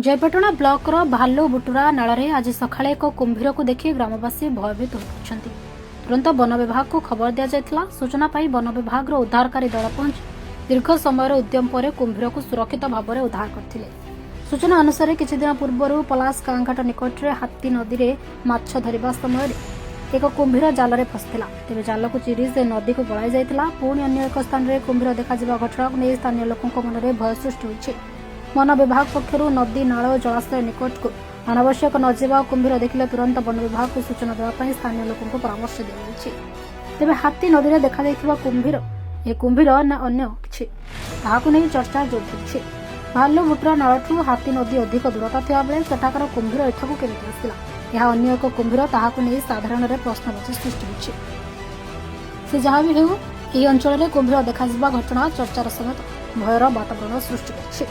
जयपाटना blocker भालु बुटुरा नाଳରେ ଆଜି ସକାଳେ ଏକ କୁମ୍ଭୀରକୁ ଦେଖି ଗ୍ରାମବାସୀ ଭୟଭୀତ ହୋଇପଡ଼ିଛନ୍ତି। ତୁରନ୍ତ ବନ ବିଭାଗକୁ ଖବର ଦିଆଯାଇଥିଲା। ସୂଚନା ପାଇ ବନ ବିଭାଗର ଉଦ୍ଧାରକାରୀ ଦଳ ପହଞ୍ଚି ଦୀର୍ଘ ସମୟର ଉଦ୍ୟମ ପରେ କୁମ୍ଭୀରକୁ ସୁରକ୍ଷିତ ଭାବରେ ଉଦ୍ଧାର କରିଥିଲେ। ସୂଚନା ଅନୁସାରେ କିଛି ଦିନ ପୂର୍ବରୁ ପଲାଶ ଗାଁଘାଟ ନିକଟରେ ହାତୀ ନଦୀରେ ମାଛ ଧରିବା ସମୟରେ ଏକ କୁମ୍ଭୀର ଜାଲରେ ଫସିଥିଲା। ତେବେ ଜାଲକୁ ଚିରି ସେ ନଦୀକୁ ପଳାଇ ଯାଇଥିଲା। ପୁଣି ଅନ୍ୟ ଏକ ସ୍ଥାନରେ କୁମ୍ଭୀର ଦେଖାଯିବା ଘଟଣାକୁ ନେଇ ସ୍ଥାନୀୟ ଲୋକଙ୍କ ମନରେ ଭୟ ସୃଷ୍ଟି ହୋଇଛି। वन विभाग पक्षर नदी नाल जलाशय निकट को अनावश्यक न जावा कुंभीर देखिले तुरंत वन विभाग को सूचना देवाई स्थानीय लोकों परामर्श दिया। तेज हाथी नदी में देखा कुंभीर ए कुंभीर ना अन्य किछि ताहाकु नै चर्चा जोर धरिछि। भालु बुटुरा नाळठू हाथी नदी अधिक दूरता थिबा बेले सेठाकर कुंभीर एठाकु केमिति आसिला यह अन्य एक कुंभीर ताहाकु नै साधारण प्रश्नवाची सृष्टि होछि। से जहाँ भी हेउ एही अंचल में कुंभीर देखा घटना चर्चार समेत भयर वातावरण सृष्टि करछि।